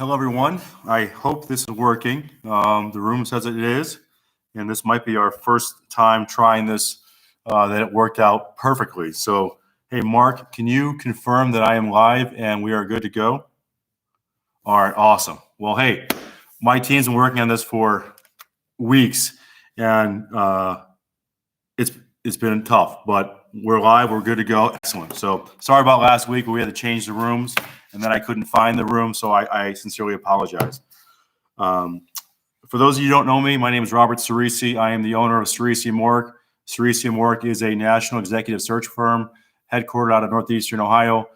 Hello, everyone. I hope this is working. The room says it is, and this might be our first time trying this, that it worked out perfectly. So, hey, Mark, can you confirm that I am live and we are good to go? All right, awesome. Well, hey, my team's been working on this for weeks, and it's been tough, but we're live. We're good to go. Excellent. So sorry about last week where we had to change the rooms and then I couldn't find the room. So I sincerely apologize. For those of you who don't know me, my name is Robert Ciresi. I am the owner of Ciresi Morek. Ciresi Morek is a national executive search firm headquartered out of Northeastern Ohio.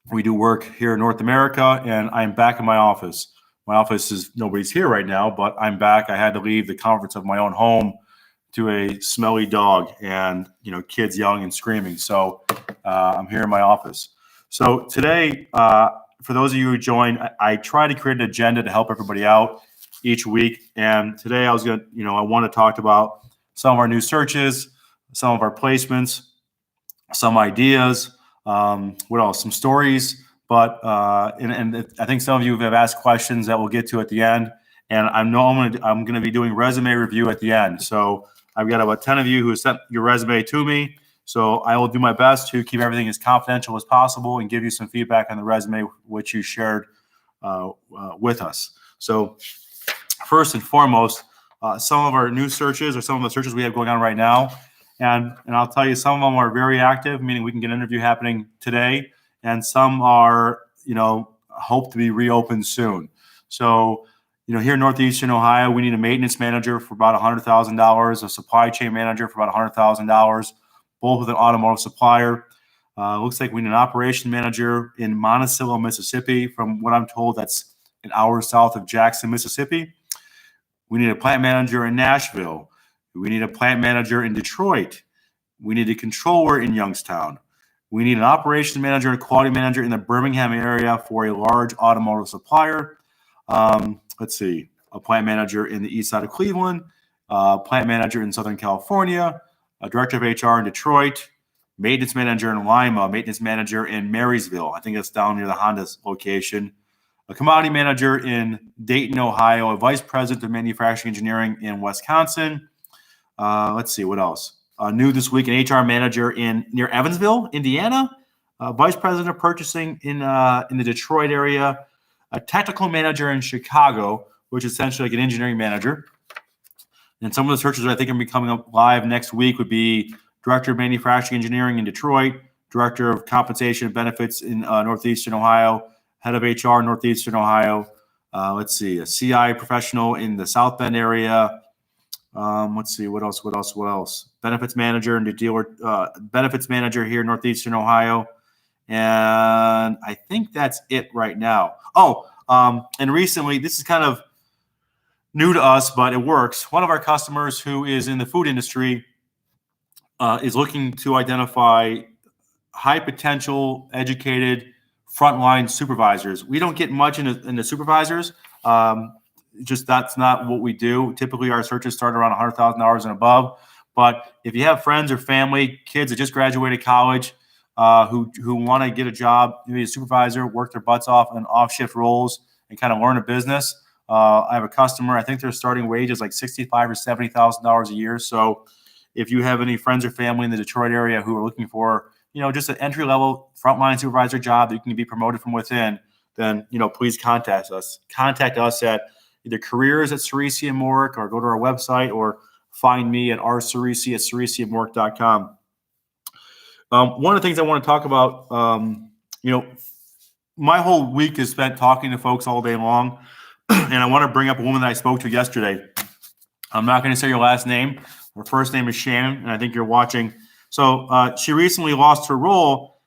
We do work here in North America, and I'm back in my office. My office is, nobody's here right now, but I'm back. I had to leave the comforts of my own home to a smelly dog and, kids yelling and screaming. So I'm here in my office. So today, for those of you who joined, I try to create an agenda to help everybody out each week. And today I want to talk about some of our new searches, some of our placements, some ideas, what else? Some stories. But and I think some of you have asked questions that we'll get to at the end. And I'm going to be doing resume review at the end. So I've got about 10 of you who sent your resume to me. So I will do my best to keep everything as confidential as possible and give you some feedback on the resume which you shared with us. So first and foremost, some of our new searches or some of the searches we have going on right now. And I'll tell you, some of them are very active, meaning we can get an interview happening today. And some are, hope to be reopened soon. So, here in Northeastern Ohio, we need a maintenance manager for about $100,000, a supply chain manager for about $100,000, both with an automotive supplier. Looks like we need an operation manager in Monticello, Mississippi. From what I'm told, that's an hour south of Jackson, Mississippi. We need a plant manager in Nashville. We need a plant manager in Detroit. We need a controller in Youngstown. We need an operations manager and a quality manager in the Birmingham area for a large automotive supplier. Let's see, a plant manager in the east side of Cleveland, plant manager in Southern California, a director of HR in Detroit, maintenance manager in Lima, maintenance manager in Marysville. I think that's down near the Honda location. A commodity manager in Dayton, Ohio, a vice president of manufacturing engineering in Wisconsin. Let's see, what else? New this week, an HR manager near Evansville, Indiana, vice president of purchasing in the Detroit area, a technical manager in Chicago, which is essentially like an engineering manager. And some of the searches that I think are going to be coming up live next week would be director of manufacturing engineering in Detroit, director of compensation and benefits in Northeastern Ohio, head of HR in Northeastern Ohio. Let's see, a CI professional in the South Bend area. Let's see, what else? Benefits manager and benefits manager here in Northeastern Ohio. And I think that's it right now. And recently, this is kind of new to us, but it works. One of our customers who is in the food industry is looking to identify high potential, educated, frontline supervisors. We don't get much in the supervisors. Just that's not what we do. Typically, our searches start around $100,000 and above. But if you have friends or family, kids that just graduated college, who want to get a job, maybe a supervisor, work their butts off in off-shift roles and kind of learn a business. I have a customer. I think their starting wage is like $65,000 or $70,000 a year. So if you have any friends or family in the Detroit area who are looking for, just an entry-level frontline supervisor job that you can be promoted from within, then, please contact us. Contact us at either careers@Ciresi Morek or go to our website or find me at rciresi@CiresiMorek.com. One of the things I want to talk about, my whole week is spent talking to folks all day long, and I want to bring up a woman that I spoke to yesterday. I'm not going to say your last name. Her first name is Shannon, and I think you're watching. So she recently lost her role,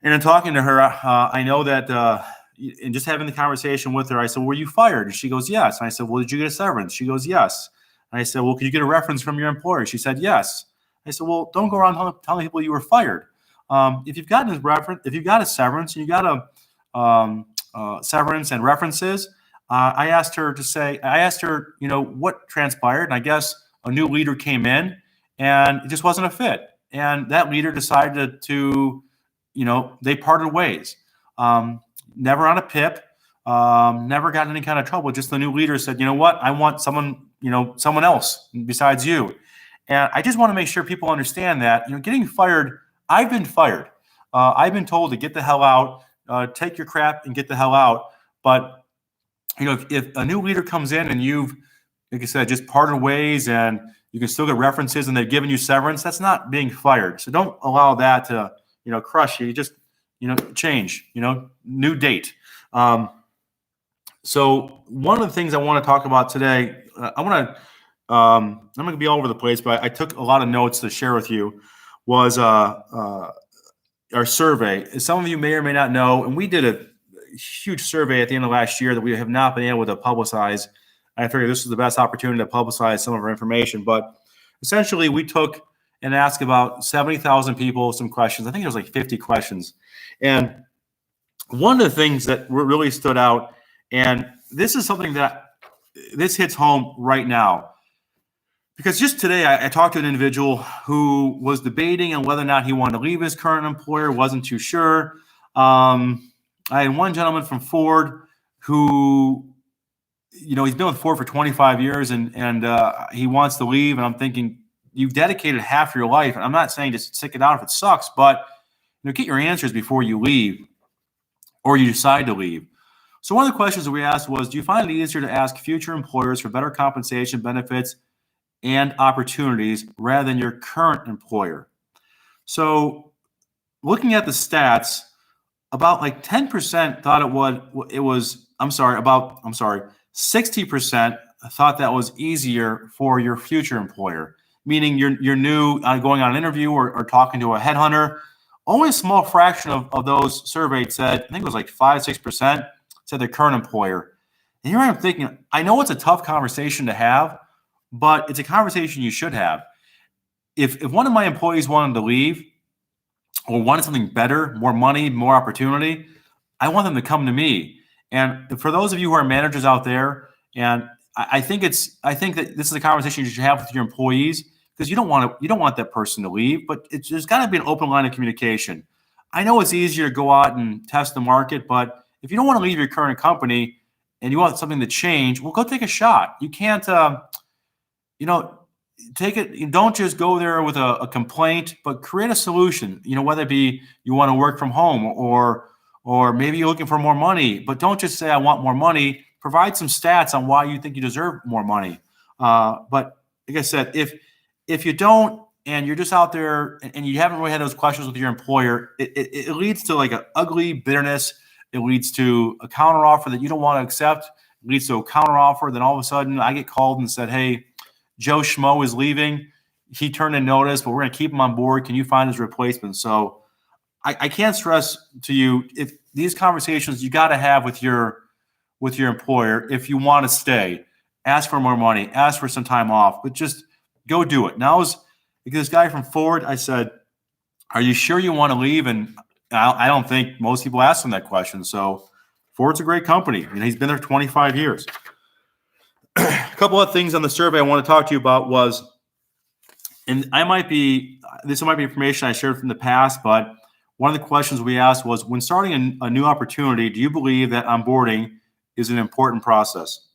and in talking to her, I know that and just having the conversation with her, I said, were you fired? And she goes, yes. And I said, well, did you get a severance? She goes, yes. And I said, well, could you get a reference from your employer? She said, yes. I said, well, don't go around telling people you were fired. If you've gotten a reference, if you've got a severance, and you got a severance and references, I asked her, what transpired. And I guess a new leader came in and it just wasn't a fit. And that leader decided to, they parted ways. Never on a PIP. never got in any kind of trouble. Just the new leader said, you know what, I want someone, someone else besides you. And I just want to make sure people understand that, getting fired, I've been fired. I've been told to get the hell out, take your crap and get the hell out. But, if a new leader comes in and you've, like I said, just parted ways and you can still get references and they've given you severance, that's not being fired. So don't allow that to, crush you. You just, change, new date. So one of the things I want to talk about today, I'm going to be all over the place, but I took a lot of notes to share with you, was our survey. Some of you may or may not know, and we did a huge survey at the end of last year that we have not been able to publicize. I figured this was the best opportunity to publicize some of our information. But essentially, we took and asked about 70,000 people some questions. I think it was like 50 questions. And one of the things that really stood out, and this is something that this hits home right now, because just today I talked to an individual who was debating on whether or not he wanted to leave his current employer, wasn't too sure. I had one gentleman from Ford who, he's been with Ford for 25 years and he wants to leave. And I'm thinking, you've dedicated half your life. And I'm not saying just stick it out if it sucks, but get your answers before you leave or you decide to leave. So one of the questions that we asked was, do you find it easier to ask future employers for better compensation, benefits, and opportunities rather than your current employer? So looking at the stats, about like 10% thought 60% thought that was easier for your future employer, meaning you're new, going on an interview or talking to a headhunter. Only a small fraction of those surveyed said, I think it was like 5-6%, said their current employer. And here I'm thinking, I know it's a tough conversation to have, but it's a conversation you should have. If one of my employees wanted to leave or wanted something better, more money, more opportunity, I want them to come to me. And for those of you who are managers out there, and I think that this is a conversation you should have with your employees, because you don't want that person to leave, but there's got to be an open line of communication. I know it's easier to go out and test the market, but if you don't want to leave your current company and you want something to change, well, go take a shot. You can't, take it. You don't just go there with a complaint, but create a solution. Whether it be you want to work from home or maybe you're looking for more money, but don't just say I want more money. Provide some stats on why you think you deserve more money. But like I said, if you don't and you're just out there and you haven't really had those questions with your employer, it leads to like an ugly bitterness. It leads to a counteroffer that you don't want to accept. It leads to a counteroffer. Then all of a sudden I get called and said, hey, Joe Schmo is leaving. He turned in notice, but we're going to keep him on board. Can you find his replacement? So I can't stress to you, if these conversations you got to have with your employer if you want to stay. Ask for more money. Ask for some time off. But just go do it. Now, this guy from Ford, I said, are you sure you want to leave? And I don't think most people ask him that question. So Ford's a great company. He's been there 25 years. A couple of things on the survey I want to talk to you about was, and this might be information I shared from the past, but one of the questions we asked was, when starting a new opportunity, do you believe that onboarding is an important process?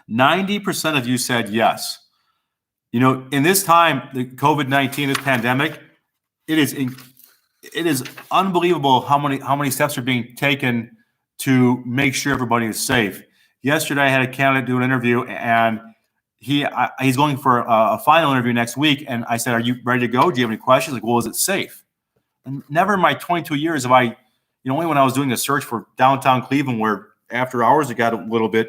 90% of you said yes. In this time, the COVID-19, this pandemic, it is unbelievable how many steps are being taken to make sure everybody is safe. Yesterday, I had a candidate do an interview, and he's going for a final interview next week. And I said, "Are you ready to go? Do you have any questions?" Like, well, is it safe? And never in my 22 years have I, only when I was doing a search for downtown Cleveland, where after hours it got a little bit.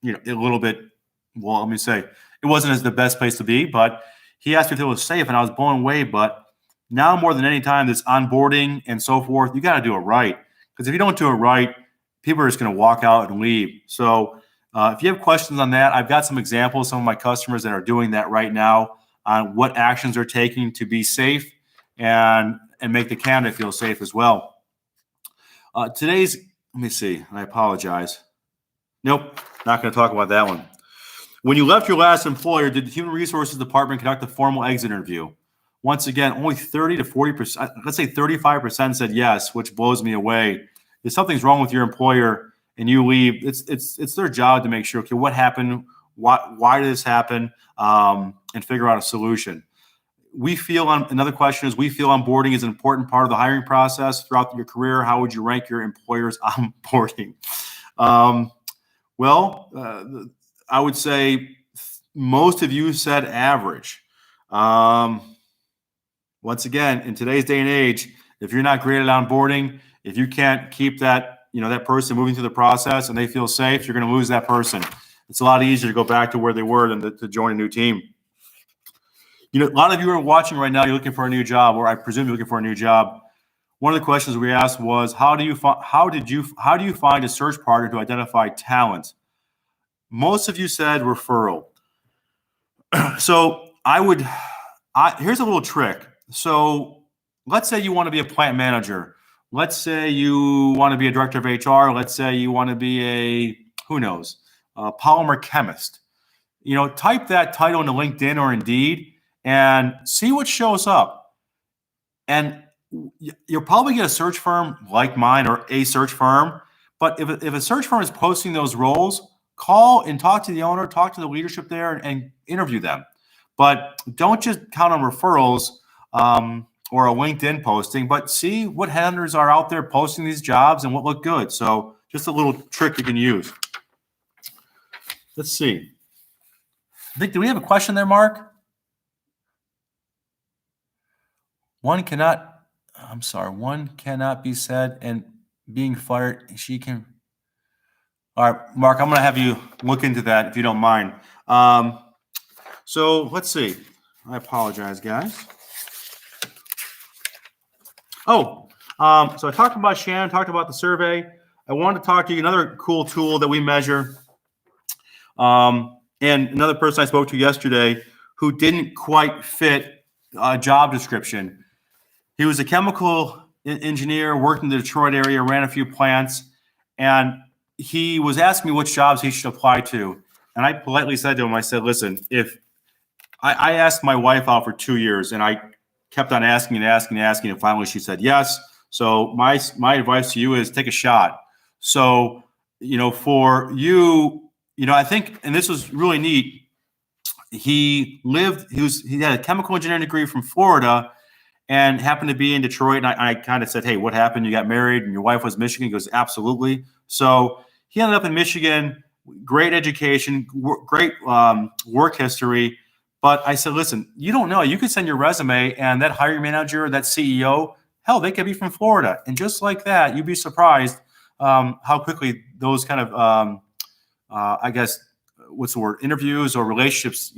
Well, let me say, it wasn't as the best place to be, but he asked me if it was safe, and I was blown away. But now more than any time, this onboarding and so forth, you got to do it right. Because if you don't do it right, people are just going to walk out and leave. So if you have questions on that, I've got some examples, some of my customers that are doing that right now on what actions they're taking to be safe and make the candidate feel safe as well. Let me see, I apologize. Nope, not going to talk about that one. When you left your last employer, did the Human Resources Department conduct a formal exit interview? Once again, only 30 to 40%, let's say 35% said yes, which blows me away. If something's wrong with your employer and you leave, it's their job to make sure, okay, what happened? Why did this happen? And figure out a solution. Another question is, we feel onboarding is an important part of the hiring process throughout your career. How would you rank your employer's onboarding? I would say most of you said average. Once again, in today's day and age, if you're not great at onboarding, if you can't keep that person moving through the process and they feel safe, you're going to lose that person. It's a lot easier to go back to where they were than to join a new team. A lot of you are watching right now, you're looking for a new job, or I presume you're looking for a new job. One of the questions we asked was, how do you find a search partner to identify talent? Most of you said referral. So here's a little trick. So let's say you want to be a plant manager. Let's say you want to be a director of HR. Let's say you want to be a polymer chemist. Type that title into LinkedIn or Indeed and see what shows up. And you'll probably get a search firm like mine or a search firm. But if a search firm is posting those roles, call and talk to the owner, talk to the leadership there, and interview them. But don't just count on referrals or a LinkedIn posting, but see what headhunters are out there posting these jobs and what look good. So just a little trick you can use. Let's see. Do we have a question there, Mark? One cannot be said and being fired, she can. All right, Mark, I'm going to have you look into that if you don't mind. So let's see. I apologize, guys. So I talked about Shannon, talked about the survey. I wanted to talk to you another cool tool that we measure. And another person I spoke to yesterday who didn't quite fit a job description. He was a chemical engineer, worked in the Detroit area, ran a few plants, and he was asking me which jobs he should apply to. And I politely said to him, I said, listen, if I asked my wife out for 2 years and I kept on asking and asking and asking, and finally she said yes. So my advice to you is take a shot. So, for you, I think, and this was really neat. He had a chemical engineering degree from Florida and happened to be in Detroit. And I kind of said, hey, what happened? You got married and your wife was Michigan? He goes, absolutely. So he ended up in Michigan, great education, great work history. But I said, listen, you don't know. You could send your resume and that hiring manager, that CEO, hell, they could be from Florida. And just like that, you'd be surprised how quickly those kind of, interviews or relationships,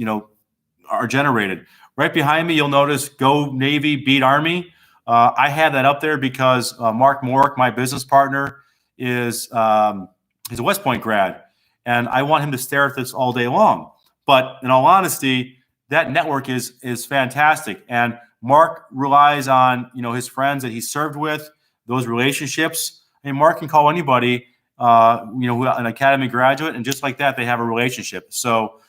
are generated. Right behind me, you'll notice Go Navy, Beat Army. I had that up there because Mark Morek, my business partner, he's a West Point grad, and I want him to stare at this all day long. But in all honesty, that network is fantastic, and Mark relies on his friends that he served with, those relationships. And Mark can call anybody, an academy graduate, and just like that, they have a relationship. So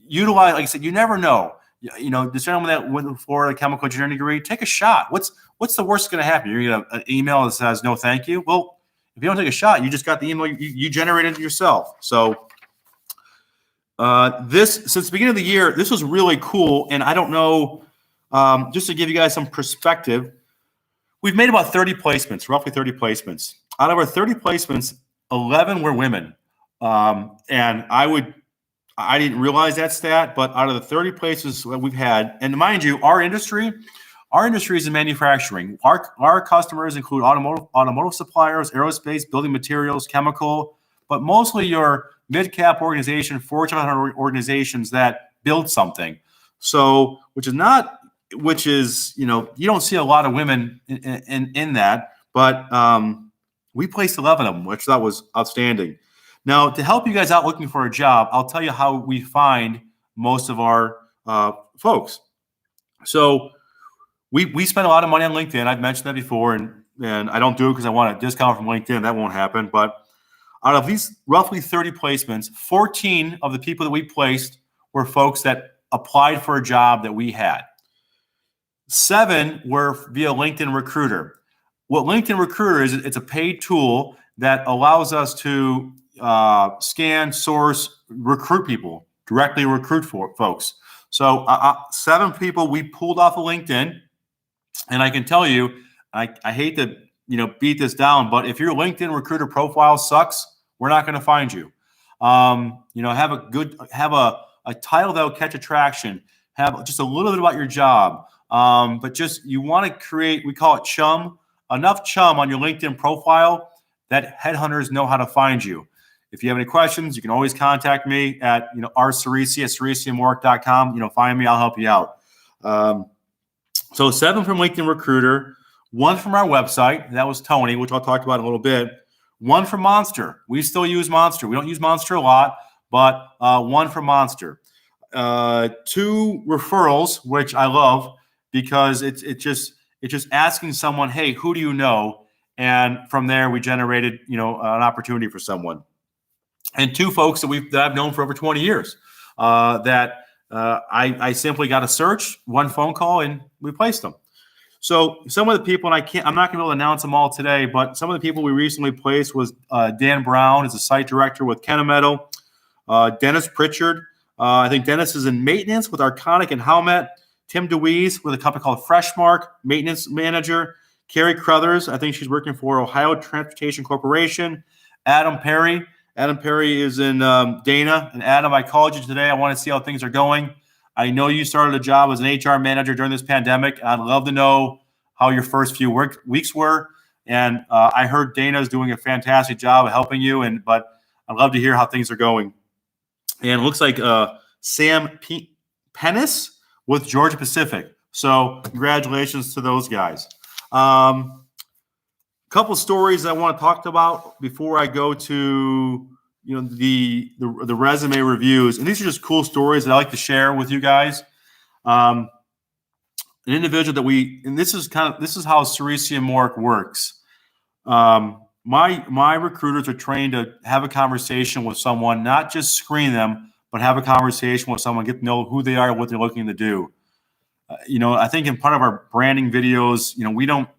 utilize, like I said, you never know. This gentleman that went to Florida chemical engineering degree, take a shot. What's the worst going to happen? You're going to get an email that says no, thank you. Well, if you don't take a shot, you just got the email you generated yourself. So since the beginning of the year, this was really cool. And I don't know, just to give you guys some perspective, we've made about 30 placements, roughly 30 placements. Out of our 30 placements, 11 were women. And I didn't realize that stat, but out of the 30 places that we've had, and mind you, our industry is in manufacturing. Our customers include automotive suppliers, aerospace, building materials, chemical, but mostly your mid-cap organization, Fortune 500 organizations that build something. So, which is you don't see a lot of women in that, but we placed 11 of them, which I thought was outstanding. Now, to help you guys out looking for a job, I'll tell you how we find most of our folks. So we spend a lot of money on LinkedIn. I've mentioned that before, and I don't do it because I want a discount from LinkedIn. That won't happen. But out of these roughly 30 placements, 14 of the people that we placed were folks that applied for a job that we had. 7 were via LinkedIn Recruiter. What LinkedIn Recruiter is, it's a paid tool that allows us to scan, source, recruit people, directly recruit for folks. So 7 people we pulled off of LinkedIn, and I can tell you, I hate to beat this down, but if your LinkedIn recruiter profile sucks, we're not going to find you. Have a title that will catch attraction. Have just a little bit about your job, but just you want to create. We call it chum. Enough chum on your LinkedIn profile that headhunters know how to find you. If you have any questions, you can always contact me at rceresi@ceresimorek.com. Find me, I'll help you out. So 7 from LinkedIn Recruiter, 1 from our website. That was Tony, which I'll talk about in a little bit. 1 from Monster. We still use Monster. We don't use Monster a lot, but 1 from Monster. 2 referrals, which I love because it's just asking someone, hey, who do you know? And from there, we generated an opportunity for someone. And 2 folks that I've known for over 20 years that I simply got a search, 1 phone call, and we placed them. So some of the people, and I'm not going to be able to announce them all today, but some of the people we recently placed was Dan Brown is a site director with Kennametal, Dennis Pritchard. I think Dennis is in maintenance with Arconic and Howmet. Tim DeWeese with a company called Freshmark, maintenance manager. Carrie Crothers, I think she's working for Ohio Transportation Corporation. Adam Perry is in Dana. And Adam, I called you today. I want to see how things are going. I know you started a job as an HR manager during this pandemic. I'd love to know how your first few weeks were. And I heard Dana is doing a fantastic job of helping you. But I'd love to hear how things are going. And it looks like Sam Pennis with Georgia Pacific. So congratulations to those guys. Couple stories I want to talk about before I go to the resume reviews, and these are just cool stories that I like to share with you guys. An individual that this is how Ciresi Morek works. My recruiters are trained to have a conversation with someone, not just screen them, but have a conversation with someone, get to know who they are, what they're looking to do. I think in part of our branding videos, we don't.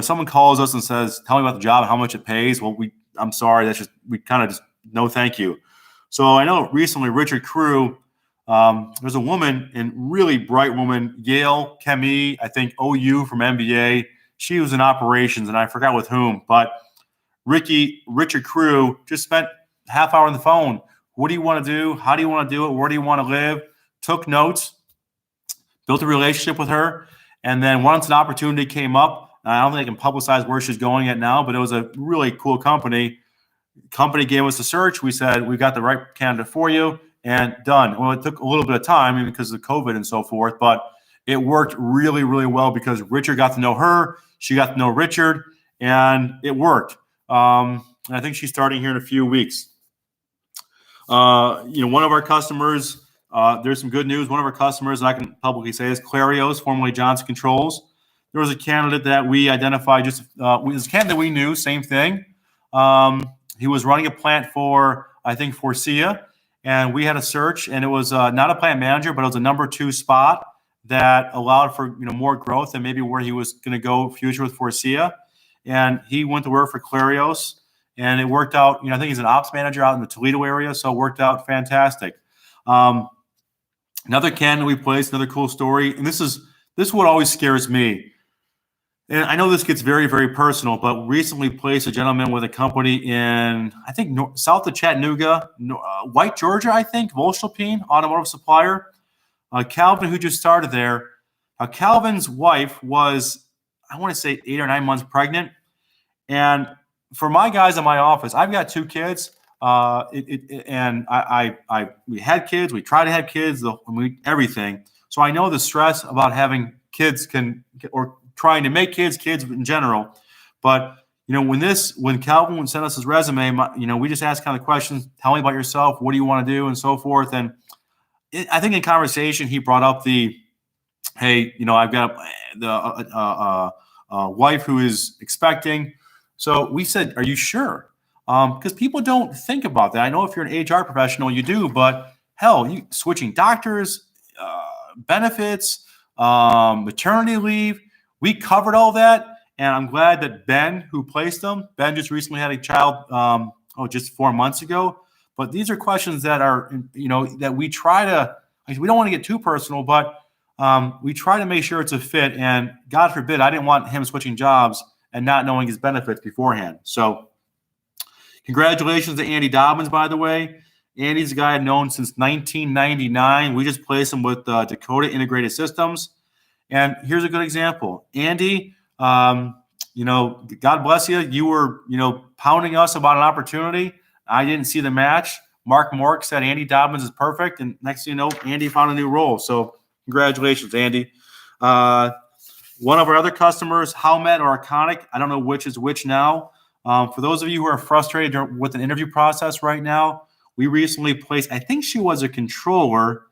Someone calls us and says, tell me about the job, how much it pays. Well, I'm sorry. We kind of just, no, thank you. So I know recently Richard Crew, there's a woman, and really bright woman, Yale Chemie, I think OU from MBA. She was in operations, and I forgot with whom, but Richard Crew just spent half hour on the phone. What do you want to do? How do you want to do it? Where do you want to live? Took notes, built a relationship with her. And then once an opportunity came up, I don't think I can publicize where she's going at now, but it was a really cool company. Company gave us a search. We said, we've got the right candidate for you, and done. Well, it took a little bit of time because of COVID and so forth, but it worked really, really well because Richard got to know her. She got to know Richard, and it worked. And I think she's starting here in a few weeks. One of our customers, there's some good news. One of our customers, and I can publicly say, is Clarios, formerly Johnson Controls. There was a candidate that we identified, was a candidate we knew, same thing. He was running a plant for, I think, Forcia, and we had a search, and it was not a plant manager, but it was a number 2 spot that allowed for more growth than maybe where he was going to go future with Forcia. And he went to work for Clarios, and it worked out. I think he's an ops manager out in the Toledo area, so it worked out fantastic. Another candidate we placed, another cool story, and this is what always scares me. And I know this gets very, very personal, but recently placed a gentleman with a company in, I think, south of Chattanooga, White, Georgia, I think, Voestalpine, automotive supplier. Calvin, who just started there. Calvin's wife was, I want to say, 8 or 9 months pregnant. And for my guys in my office, I've got 2 kids. And we had kids. We tried to have kids, everything. So I know the stress about having kids or trying to make kids in general. But, when Calvin sent us his resume, we just asked kind of questions. Tell me about yourself. What do you want to do? And so forth. And I think in conversation, he brought up hey, I've got the wife who is expecting. So we said, are you sure? Because people don't think about that. I know if you're an HR professional, you do, but hell, you switching doctors, benefits, maternity leave. We covered all that, And I'm glad that Ben, who placed them, Ben just recently had a child, just 4 months ago. But these are questions that are, that we try to, we don't want to get too personal, but we try to make sure it's a fit. And God forbid, I didn't want him switching jobs and not knowing his benefits beforehand. So congratulations to Andy Dobbins, by the way. Andy's a guy I've known since 1999. We just placed him with Dakota Integrated Systems. And here's a good example. Andy, God bless you. You were, pounding us about an opportunity. I didn't see the match. Mark Morek said Andy Dobbins is perfect. And next thing you know, Andy found a new role. So congratulations, Andy. One of our other customers, Howmet or Iconic, I don't know which is which now. For those of you who are frustrated with an interview process right now, we recently placed, I think she was a controller,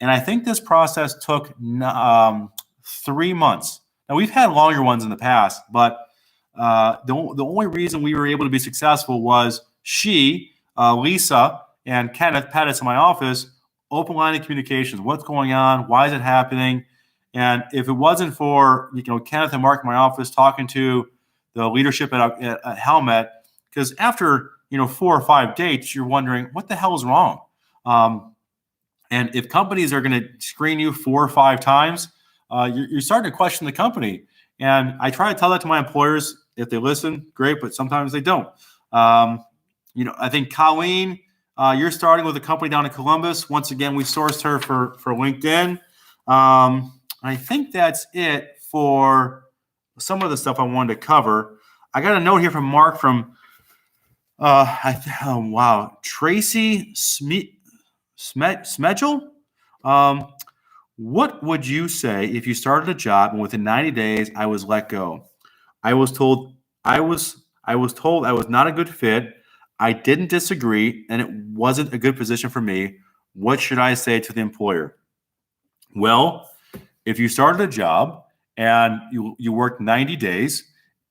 and I think this process took 3 months. Now, we've had longer ones in the past, but the only reason we were able to be successful was she, Lisa, and Kenneth Pettis in my office, open line of communications. What's going on? Why is it happening? And if it wasn't for Kenneth and Mark in my office talking to the leadership at Howmet, because after 4 or 5 dates, you're wondering what the hell is wrong. And if companies are going to screen you 4 or 5 times, you're starting to question the company. And I try to tell that to my employers. If they listen, great, but sometimes they don't. I think Colleen, you're starting with a company down in Columbus. Once again, we sourced her for LinkedIn. I think that's it for some of the stuff I wanted to cover. I got a note here from Mark from Tracy Smedgel. What would you say if you started a job and within 90 days I was let go? I was told I was not a good fit. I didn't disagree, and it wasn't a good position for me. What should I say to the employer? Well, if you started a job and you worked 90 days,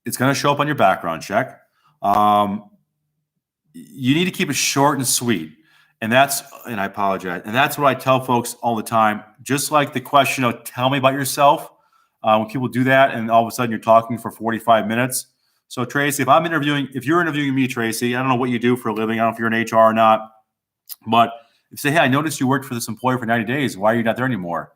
it's going to show up on your background check. You need to keep it short and sweet. And I apologize. And that's what I tell folks all the time. Just like the question of tell me about yourself. When people do that and all of a sudden you're talking for 45 minutes. So Tracy, if you're interviewing me, Tracy, I don't know what you do for a living. I don't know if you're in HR or not. But if you say, hey, I noticed you worked for this employer for 90 days. Why are you not there anymore?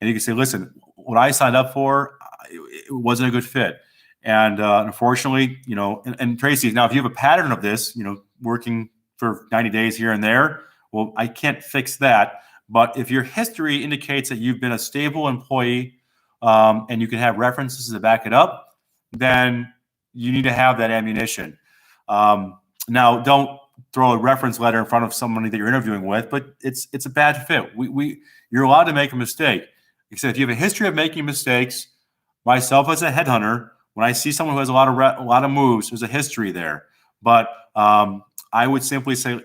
And you can say, listen, what I signed up for, it wasn't a good fit. And unfortunately, and Tracy, now if you have a pattern of this, working for 90 days here and there, well, I can't fix that. But if your history indicates that you've been a stable employee and you can have references to back it up, then you need to have that ammunition. Now, don't throw a reference letter in front of somebody that you're interviewing with, but it's a bad fit. You're allowed to make a mistake. Except if you have a history of making mistakes, myself as a headhunter, when I see someone who has a lot of moves, there's a history there. But I would simply say,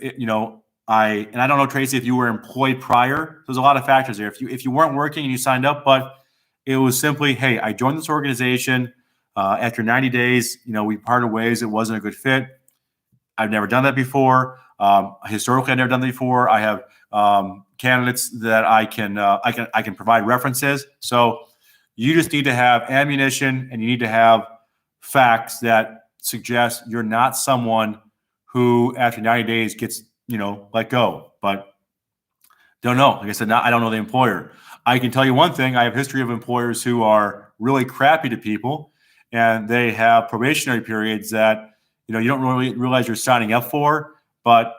I don't know, Tracy, if you were employed prior. There's a lot of factors there. If you weren't working and you signed up, but it was simply, hey, I joined this organization. After 90 days, we parted ways. It wasn't a good fit. I've never done that before. Historically, I've never done that before. I have candidates that I can provide references. So you just need to have ammunition, and you need to have facts that suggest you're not someone who, after 90 days, gets let go. But don't know. Like I said, I don't know the employer. I can tell you one thing. I have a history of employers who are really crappy to people, and they have probationary periods that you don't really realize you're signing up for. But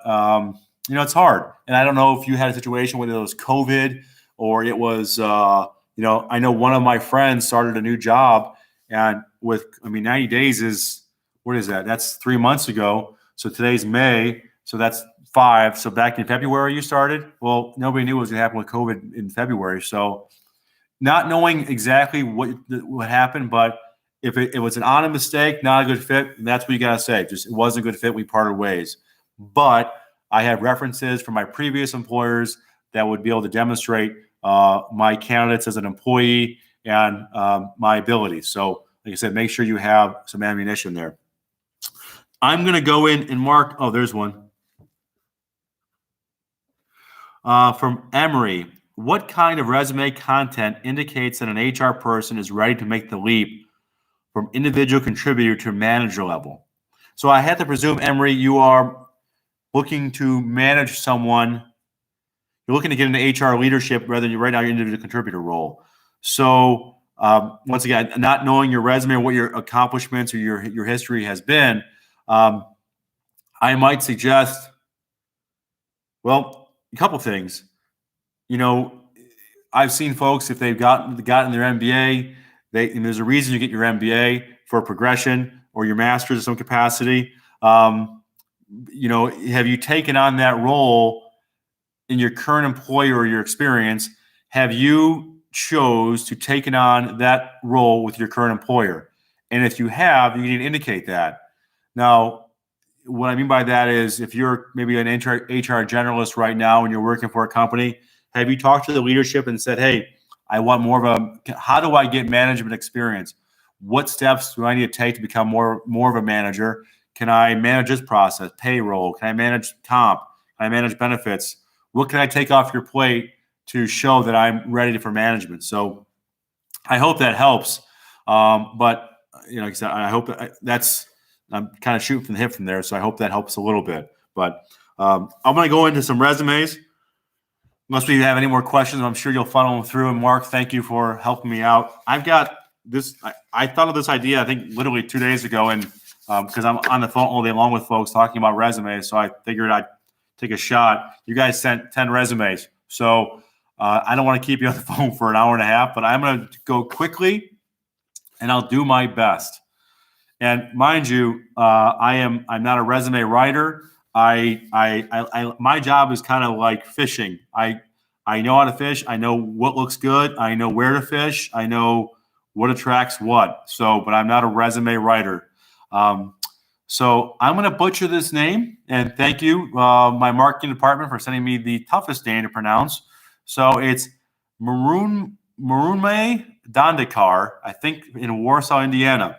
it's hard. And I don't know if you had a situation whether it was COVID or it was I know one of my friends started a new job, and 90 days is, what is that? That's 3 months ago. So today's May. So that's 5. So back in February you started. Well, nobody knew what was going to happen with COVID in February. So not knowing exactly what happened, but if it was an honest mistake, not a good fit, that's what you got to say. Just it wasn't a good fit. We parted ways. But I have references from my previous employers that would be able to demonstrate my candidates as an employee and my abilities. So, like I said, make sure you have some ammunition there. I'm going to go in and mark. Oh, there's one. From Emery. What kind of resume content indicates that an HR person is ready to make the leap from individual contributor to manager level. So I have to presume, Emery, you are looking to manage someone. You're looking to get into HR leadership rather than right now your individual contributor role. So once again, not knowing your resume or what your accomplishments or your history has been, I might suggest, well, a couple things. I've seen folks, if they've gotten their MBA, and there's a reason you get your MBA for progression or your master's in some capacity. Have you taken on that role in your current employer or your experience? Have you chose to take on that role with your current employer? And if you have, you need to indicate that. Now, what I mean by that is if you're maybe an HR generalist right now and you're working for a company, have you talked to the leadership and said, hey, I want how do I get management experience? What steps do I need to take to become more of a manager? Can I manage this process, payroll? Can I manage comp? Can I manage benefits? What can I take off your plate to show that I'm ready for management? So I hope that helps. But like I said, I hope I'm kind of shooting from the hip from there. So I hope that helps a little bit. But I'm going to go into some resumes. Unless we have any more questions, I'm sure you'll funnel them through. And Mark, thank you for helping me out. I've got this. I thought of this idea, I think, literally 2 days ago, and because I'm on the phone all day long with folks talking about resumes, so I figured I'd take a shot. You guys sent 10 resumes, so I don't want to keep you on the phone for an hour and a half, but I'm going to go quickly, and I'll do my best. And mind you, I'm not a resume writer. My job is kind of like fishing. I know how to fish. I know what looks good. I know where to fish. I know what attracts what. So, but I'm not a resume writer. So I'm going to butcher this name, and thank you, my marketing department, for sending me the toughest name to pronounce. So it's Marunme Dandekar, I think, in Warsaw, Indiana.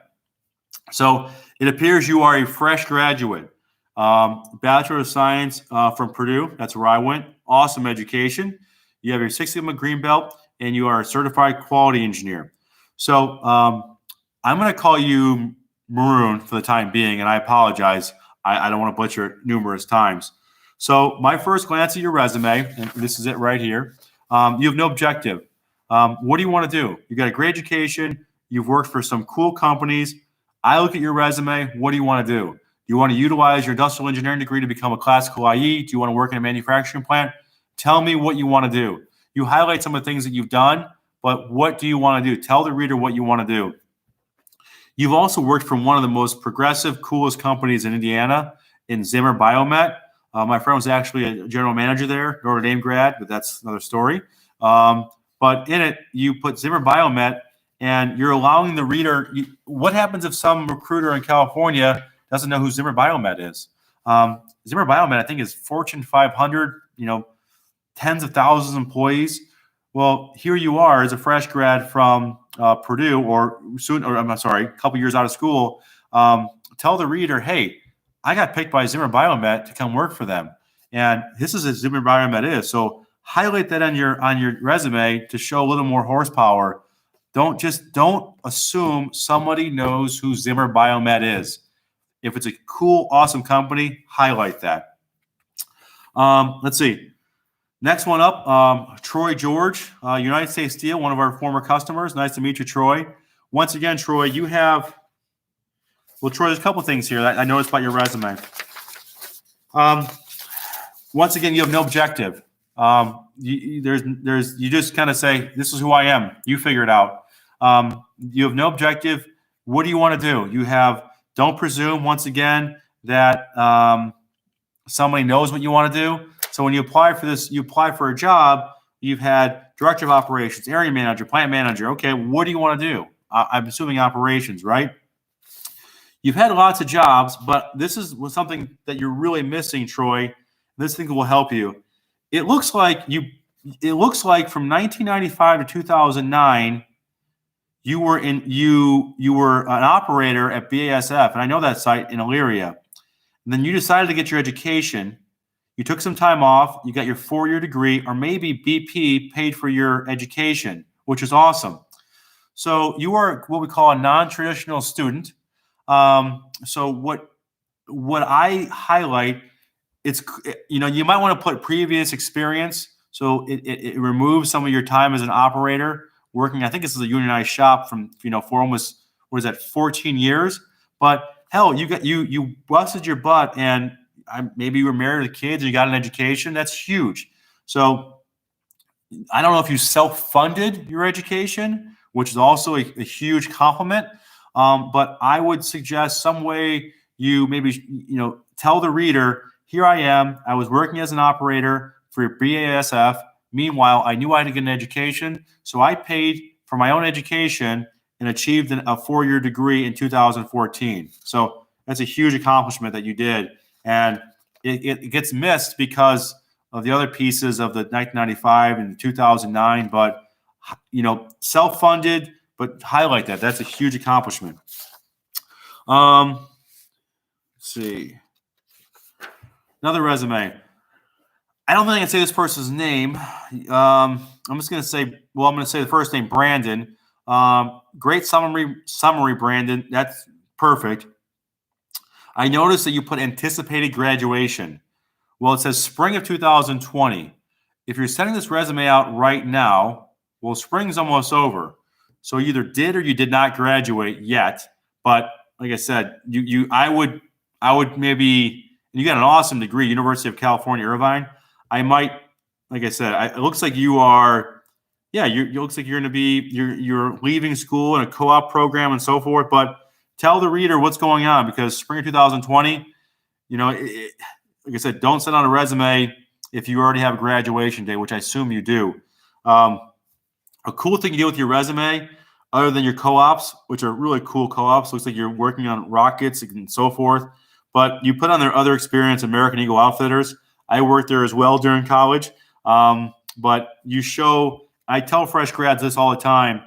So it appears you are a fresh graduate. Bachelor of Science from Purdue. That's where I went. Awesome education. You have your Six Sigma Green Belt, and you are a certified quality engineer. So I'm going to call you Maroon for the time being, and I apologize. I don't want to butcher it numerous times. So my first glance at your resume, and this is it right here, you have no objective. What do you want to do? You got a great education. You've worked for some cool companies. I look at your resume. What do you want to do? Do you want to utilize your industrial engineering degree to become a classical IE? Do you want to work in a manufacturing plant? Tell me what you want to do. You highlight some of the things that you've done, but what do you want to do? Tell the reader what you want to do. You've also worked for one of the most progressive, coolest companies in Indiana, in Zimmer Biomet. My friend was actually a general manager there, Notre Dame grad, but that's another story. But in it, you put Zimmer Biomet, and you're allowing the reader. What happens if some recruiter in California doesn't know who Zimmer Biomet is? Zimmer Biomet, I think, is Fortune 500, tens of thousands of employees. Well, here you are as a fresh grad from Purdue, a couple years out of school. Tell the reader, hey, I got picked by Zimmer Biomet to come work for them. And this is what Zimmer Biomet is. So highlight that on your resume to show a little more horsepower. Don't assume somebody knows who Zimmer Biomet is. If it's a cool, awesome company, highlight that. Let's see. Next one up, Troy George, United States Steel, one of our former customers. Nice to meet you, Troy. Once again, Troy, Troy, there's a couple things here that I noticed about your resume. Once again, you have no objective. You just kind of say, this is who I am. You figure it out. You have no objective. What do you want to do? Don't presume, once again, that somebody knows what you want to do. So when you apply for this, you apply for a job, you've had director of operations, area manager, plant manager. Okay, what do you want to do? I'm assuming operations, right? You've had lots of jobs, but this is something that you're really missing, Troy. This thing will help you. It looks like from 1995 to 2009, you were an operator at BASF, and I know that site in Elyria. And then you decided to get your education. You took some time off. You got your 4-year degree, or maybe BP paid for your education, which is awesome. So you are what we call a non-traditional student. So what I highlight, it's, you might want to put previous experience. So it removes some of your time as an operator working. I think this is a unionized shop from, for almost, what is that, 14 years. But hell, you busted your butt, and maybe you were married with kids and you got an education. That's huge. So I don't know if you self-funded your education, which is also a huge compliment. But I would suggest some way you maybe, tell the reader, here I am. I was working as an operator for BASF. Meanwhile, I knew I had to get an education, so I paid for my own education and achieved a 4-year degree in 2014. So that's a huge accomplishment that you did. And it gets missed because of the other pieces of the 1995 and 2009, but self-funded, but highlight that. That's a huge accomplishment. Let's see. Another resume. I don't think I can say this person's name. I'm just going to say, I'm going to say the first name, Brandon. Great summary, Brandon. That's perfect. I noticed that you put anticipated graduation. Well, it says spring of 2020. If you're sending this resume out right now, well, spring's almost over. So you either did or you did not graduate yet. But like I said, I would maybe, you got an awesome degree, University of California, Irvine. I might, like I said, it looks like you are, it looks like you're going to be, you're leaving school in a co-op program and so forth. But tell the reader what's going on, because spring of 2020, like I said, don't send out a resume if you already have a graduation day, which I assume you do. A cool thing you do with your resume, other than your co-ops, which are really cool co-ops, looks like you're working on rockets and so forth, but you put on their other experience, American Eagle Outfitters. I worked there as well during college. But you show, I tell fresh grads this all the time,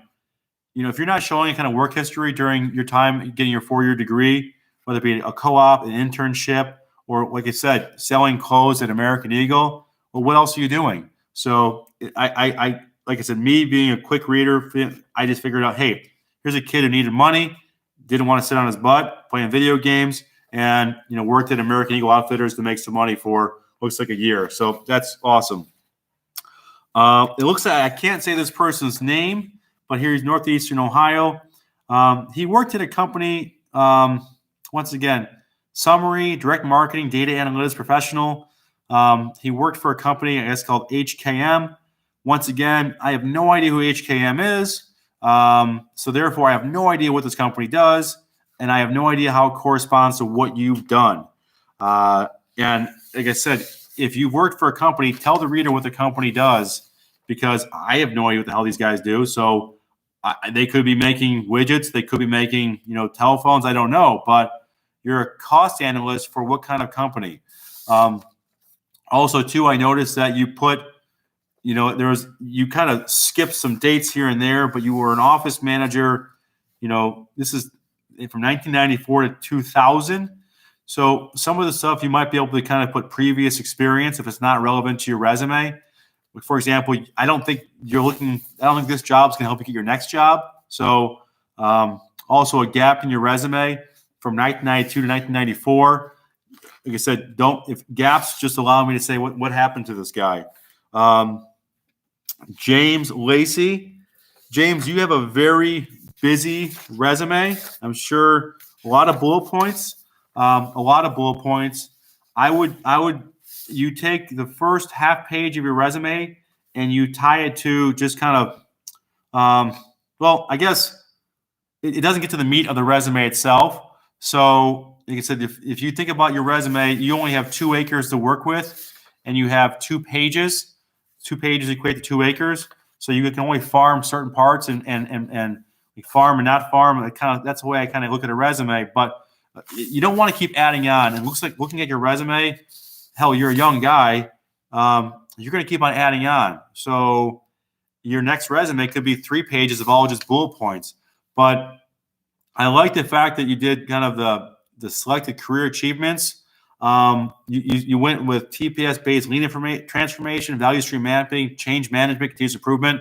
if you're not showing any kind of work history during your time getting your 4-year degree, whether it be a co-op, an internship, or like I said, selling clothes at American Eagle, well, what else are you doing? So I like I said, me being a quick reader, I just figured out, hey, here's a kid who needed money, didn't want to sit on his butt playing video games, and worked at American Eagle Outfitters to make some money for looks like a year. So that's awesome. It looks like I can't say this person's name, but here he's Northeastern Ohio. He worked at a company, once again, summary, direct marketing, data analytics professional. He worked for a company, I guess, called HKM. Once again, I have no idea who HKM is. So therefore, I have no idea what this company does, and I have no idea how it corresponds to what you've done. And like I said, if you've worked for a company, tell the reader what the company does, because I have no idea what the hell these guys do. So they could be making widgets. They could be making, telephones. I don't know. But you're a cost analyst for what kind of company? Also, too, I noticed that you put, you kind of skipped some dates here and there, but you were an office manager. This is from 1994 to 2000. So some of the stuff you might be able to kind of put previous experience if it's not relevant to your resume. For example, I don't think this job's going to help you get your next job. So also a gap in your resume from 1992 to 1994. Like I said, if gaps just allow me to say what happened to this guy. James Lacey. James, you have a very busy resume. I'm sure a lot of bullet points. You take the first half page of your resume and you tie it to just kind of, I guess it doesn't get to the meat of the resume itself. So like I said, if you think about your resume, you only have 2 acres to work with, and you have 2 pages. 2 pages equate to 2 acres. So you can only farm certain parts and farm and not farm. That's the way I kind of look at a resume. But you don't want to keep adding on. And it looks like, looking at your resume, hell, you're a young guy. You're going to keep on adding on. So your next resume could be 3 pages of all just bullet points. But I like the fact that you did kind of the selected career achievements. You went with TPS-based lean transformation, value stream mapping, change management, continuous improvement.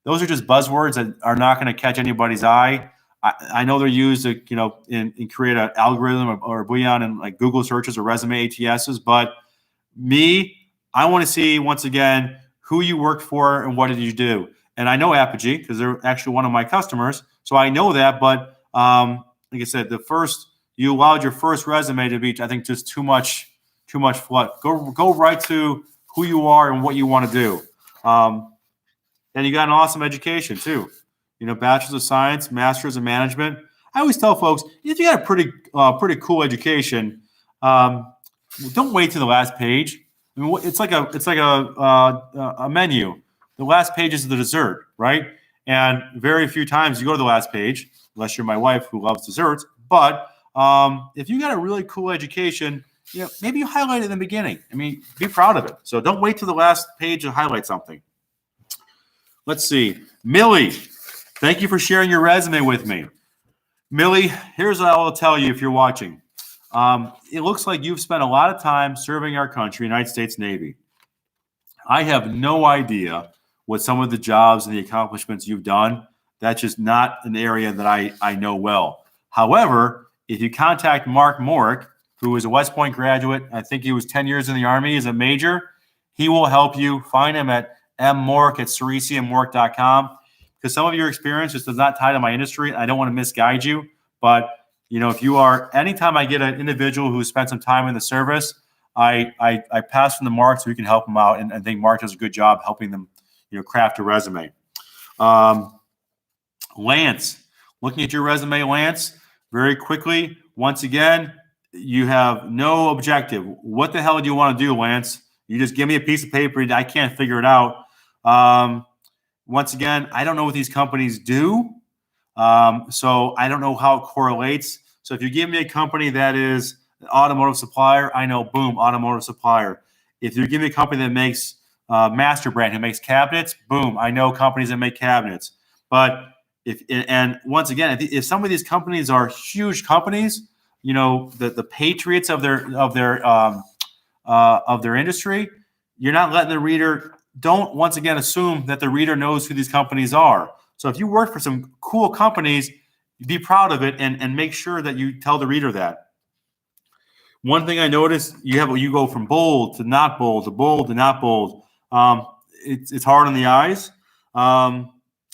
those are just buzzwords that are not going to catch anybody's eye. I know they're used to, in create an algorithm or boolean in like Google searches or resume ATSs. But I want to see, once again, who you worked for and what did you do. And I know Apogee because they're actually one of my customers. So I know that. But like I said, you allowed your first resume to be, I think, just too much flood. Go right to who you are and what you want to do. And you got an awesome education too. Bachelor's of Science, Master's of Management. I always tell folks, if you got a pretty cool education, don't wait to the last page. I mean, it's like a menu. The last page is the dessert, right? And very few times you go to the last page, unless you're my wife who loves desserts. But if you got a really cool education, maybe you highlight it in the beginning. I mean, be proud of it. So don't wait to the last page to highlight something. Let's see. Millie, thank you for sharing your resume with me. Millie, here's what I will tell you if you're watching. It looks like you've spent a lot of time serving our country, United States Navy. I have no idea what some of the jobs and the accomplishments you've done. That's just not an area that I know well. However, if you contact Mark Morek, who is a West Point graduate, I think he was 10 years in the Army as a major, he will help you. Find him at mmorek@ceresiandmorek.com, because some of your experience just does not tie to my industry. I don't want to misguide you, but if you are, anytime I get an individual who spent some time in the service, I pass from the Mark so we can help them out, and I think Mark does a good job helping them, craft a resume. Lance, looking at your resume, Lance, very quickly, once again, you have no objective. What the hell do you want to do, Lance? You just give me a piece of paper. I can't figure it out. Once again, I don't know what these companies do. So I don't know how it correlates. So if you give me a company that is an automotive supplier, I know, boom, automotive supplier. If you give me a company that makes Master Brand, who makes cabinets, boom, I know companies that make cabinets. But once again, if some of these companies are huge companies, the patriots of their industry, you're not letting the reader. Don't once again assume that the reader knows who these companies are. So if you work for some cool companies, be proud of it and make sure that you tell the reader that. One thing I noticed, you go from bold to not bold to bold to not bold. It's hard on the eyes.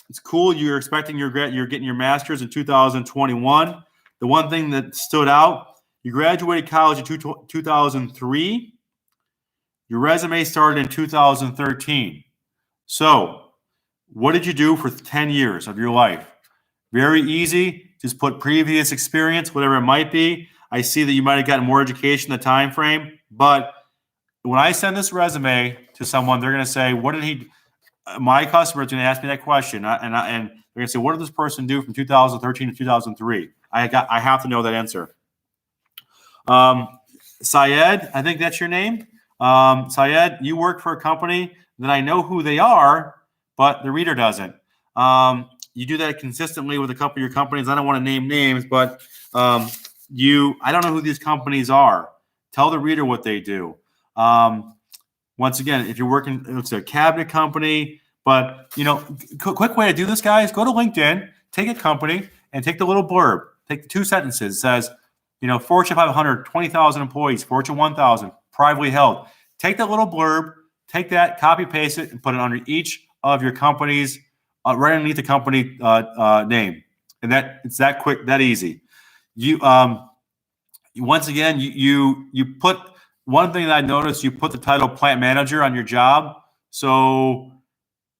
It's cool. You're expecting you're getting your master's in 2021. The one thing that stood out, you graduated college in 2003. Your resume started in 2013. So what did you do for 10 years of your life? Very easy. Just put previous experience, whatever it might be. I see that you might have gotten more education in the time frame, but when I send this resume to someone, they're going to say, what did he, my customer is going to ask me that question. And they're going to say, what did this person do from 2013 to 2003? I have to know that answer. Syed, I think that's your name. Syed, you work for a company that I know who they are, but the reader doesn't. You do that consistently with a couple of your companies. I don't want to name names, but I don't know who these companies are. Tell the reader what they do. Once again, if you're working, it's a cabinet company, but quick way to do this, guys, go to LinkedIn, take a company and take the little blurb, take the 2 sentences. It says, Fortune 500, 20,000 employees, Fortune 1,000, privately held. Take that little blurb, take that, copy paste it, and put it under each of your companies, right underneath the company name. And it's that quick, that easy. Once again, you put, one thing that I noticed, you put the title plant manager on your job. So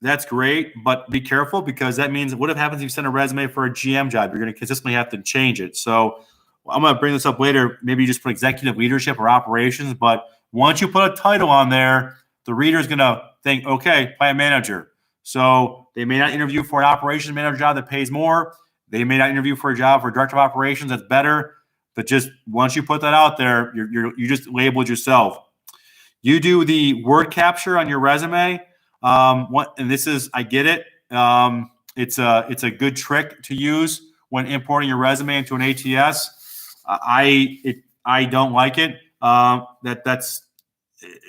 that's great, but be careful, because that means what happens if you send a resume for a GM job? You're going to consistently have to change it. So I'm going to bring this up later. Maybe you just put executive leadership or operations, but once you put a title on there, the reader is going to think, okay, plant manager. So they may not interview for an operations manager job that pays more. They may not interview for a job for director of operations that's better. But just once you put that out there, you just labeled yourself. You do the word capture on your resume. And this is, I get it. It's a good trick to use when importing your resume into an ATS. I don't like it. That's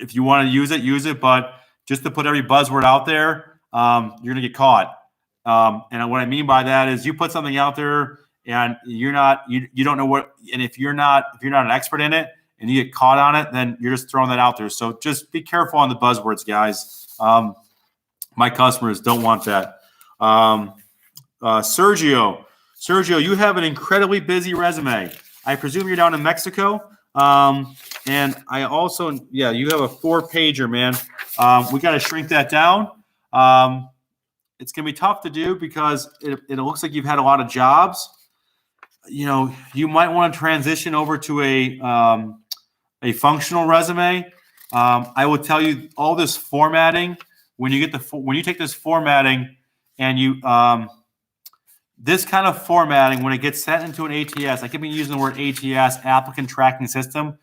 if you want to use it, use it. But just to put every buzzword out there, you're gonna get caught. And what I mean by that is you put something out there and you don't know what, and if you're not an expert in it and you get caught on it, then you're just throwing that out there. So just be careful on the buzzwords, guys. My customers don't want that. Sergio, you have an incredibly busy resume. I presume you're down in Mexico. And I also, you have a 4-pager, man. We got to shrink that down. It's going to be tough to do because it looks like you've had a lot of jobs. You might want to transition over to a functional resume. I will tell you all this formatting. When you take this formatting and you this kind of formatting, when it gets sent into an ATS, I keep using the word ATS, applicant tracking system.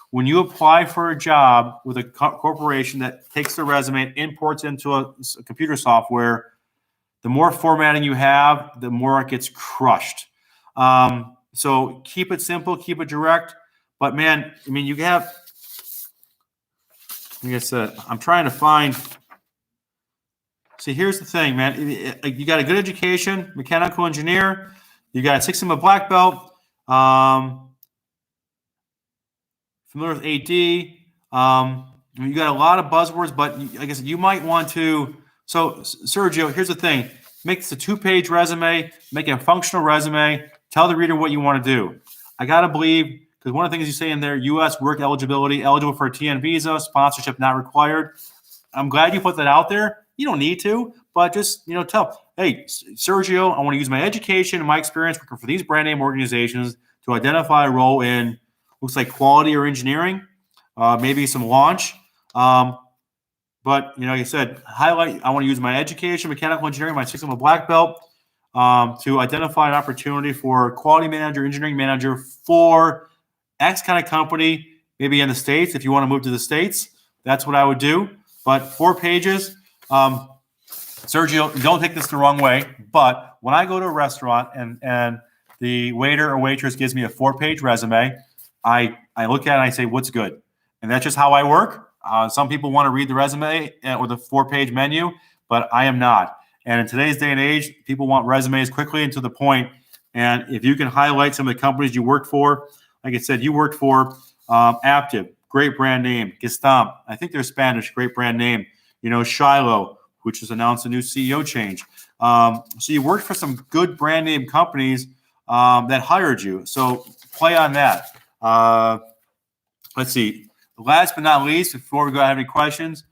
When you apply for a job with a corporation that takes the resume and imports into a computer software, the more formatting you have, the more it gets crushed. So keep it simple, keep it direct. But man, I mean, you have, like I said, I'm trying to find. See, here's the thing, man. You got a good education, mechanical engineer. You got a 6 Sigma black belt. Familiar with AD. You got a lot of buzzwords, but I guess you might want to. So, Sergio, here's the thing. Make this a 2-page resume. Make it a functional resume. Tell the reader what you want to do. I got to believe, because one of the things you say in there, U.S. work eligibility, eligible for a TN visa, sponsorship not required. I'm glad you put that out there. You don't need to, but just, tell, hey, Sergio, I want to use my education and my experience working for these brand name organizations to identify a role in, looks like quality or engineering, maybe some launch. But, like I said, highlight, I want to use my education, mechanical engineering, my 6 Sigma black belt to identify an opportunity for quality manager, engineering manager for X kind of company, maybe in the States. If you want to move to the States, that's what I would do. But 4 pages. Sergio, don't take this the wrong way, but when I go to a restaurant and the waiter or waitress gives me a 4-page resume, I look at it and I say, what's good? And that's just how I work. Some people want to read the resume or the 4-page menu, but I am not. And in today's day and age, people want resumes quickly and to the point. And if you can highlight some of the companies you worked for, like I said, you worked for Aptiv, great brand name. Gestamp, I think they're Spanish, great brand name. Shiloh, which has announced a new CEO change. So you worked for some good brand name companies that hired you. So play on that. Let's see. Last but not least, before we go have any questions,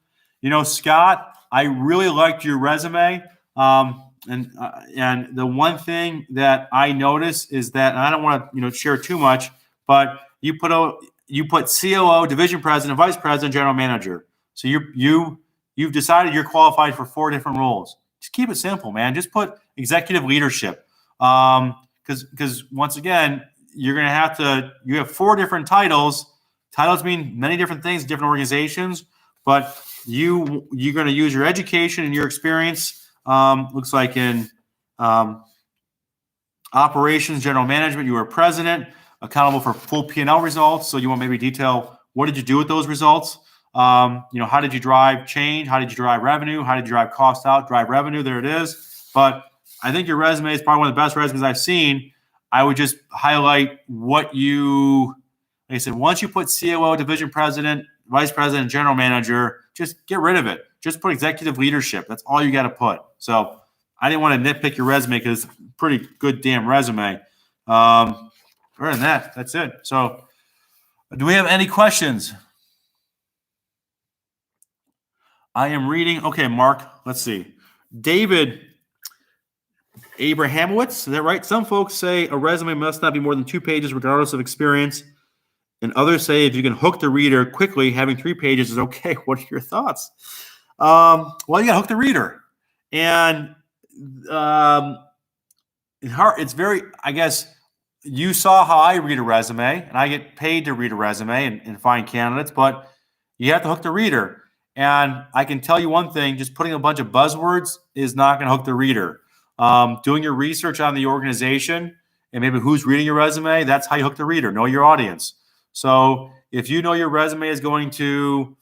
Scott, I really liked your resume. And the one thing that I noticed is that, and I don't want to share too much, but you put COO, division president, vice president, general manager. So you've decided you're qualified for 4 different roles. Just keep it simple, man. Just put executive leadership. Because once again, you have 4 different titles. Titles mean many different things in different organizations, but you're going to use your education and your experience. Looks like in operations, general management, you were president, accountable for full P&L results. So you want maybe detail, what did you do with those results? How did you drive change? How did you drive revenue? How did you drive cost out, drive revenue? There it is. But I think your resume is probably one of the best resumes I've seen. I would just highlight like I said, once you put COO, division president, vice president, general manager, just get rid of it. Just put executive leadership. That's all you got to put. So I didn't want to nitpick your resume because it's a pretty good damn resume. Other than that, that's it. So do we have any questions? I am reading. Okay, Mark, let's see. David Abrahamowitz, is that right? Some folks say a resume must not be more than 2 pages regardless of experience. And others say if you can hook the reader quickly, having 3 pages is okay. What are your thoughts? Well, you got to hook the reader. And it's very, I guess, you saw how I read a resume, and I get paid to read a resume and find candidates, but you have to hook the reader. And I can tell you one thing, just putting a bunch of buzzwords is not going to hook the reader. Doing your research on the organization and maybe who's reading your resume, that's how you hook the reader. Know your audience. So if you know your resume is going to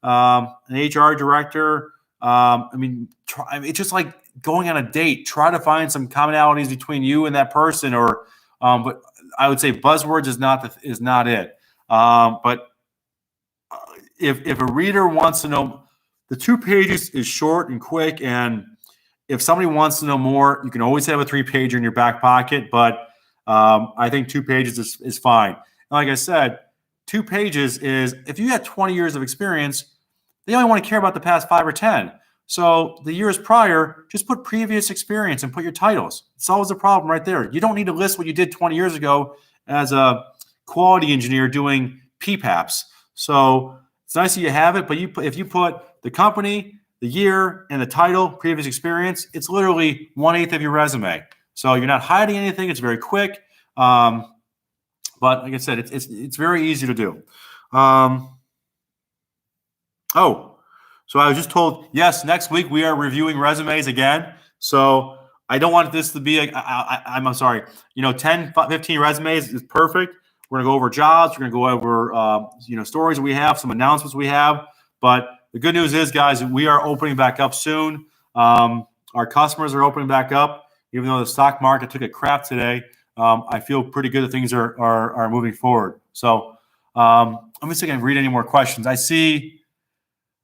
an HR director, it's just like going on a date, try to find some commonalities between you and that person. Or, but I would say buzzwords is not it. But if a reader wants to know, the 2 pages is short and quick, and if somebody wants to know more, you can always have a 3-pager in your back pocket. But I think 2 pages is fine. And like I said, 2 pages is, if you had 20 years of experience, they only want to care about the past 5 or 10. So the years prior, just put previous experience and put your titles. It solves the problem right there. You don't need to list what you did 20 years ago as a quality engineer doing PPAPs. So it's nice that you have it, but if you put the company, the year, and the title, previous experience, it's literally 1/8 of your resume. So you're not hiding anything. It's very quick. But like I said, it's very easy to do. So I was just told, yes, next week we are reviewing resumes again. So I don't want this to be I'm sorry, 10, 15 resumes is perfect. We're going to go over jobs. We're going to go over, stories we have, some announcements we have. But the good news is, guys, we are opening back up soon. Our customers are opening back up. Even though the stock market took a crap today, I feel pretty good that things are moving forward. So let me see if I can read any more questions. I see.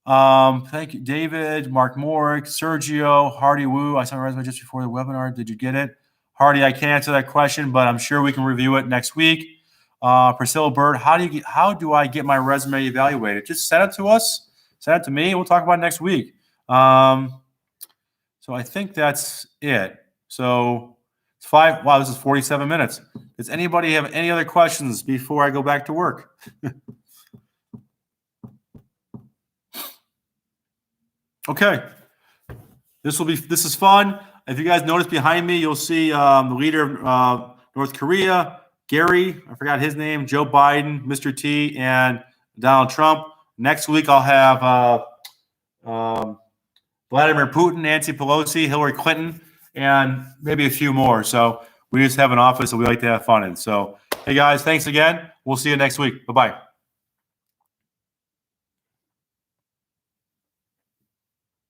Thank you, David, Mark Morek, Sergio, Hardy Wu. I saw my resume just before the webinar. Did you get it? Hardy, I can't answer that question, but I'm sure we can review it next week. Priscilla Bird, how do I get my resume evaluated? Just send it to us. Send it to me. We'll talk about it next week. So I think that's it. So it's 5. Wow, this is 47 minutes. Does anybody have any other questions before I go back to work? Okay. This is fun. If you guys notice behind me, you'll see the leader of North Korea, Gary, I forgot his name, Joe Biden, Mr. T, and Donald Trump. Next week, I'll have Vladimir Putin, Nancy Pelosi, Hillary Clinton, and maybe a few more. So we just have an office that we like to have fun in. So, hey, guys, thanks again. We'll see you next week. Bye-bye.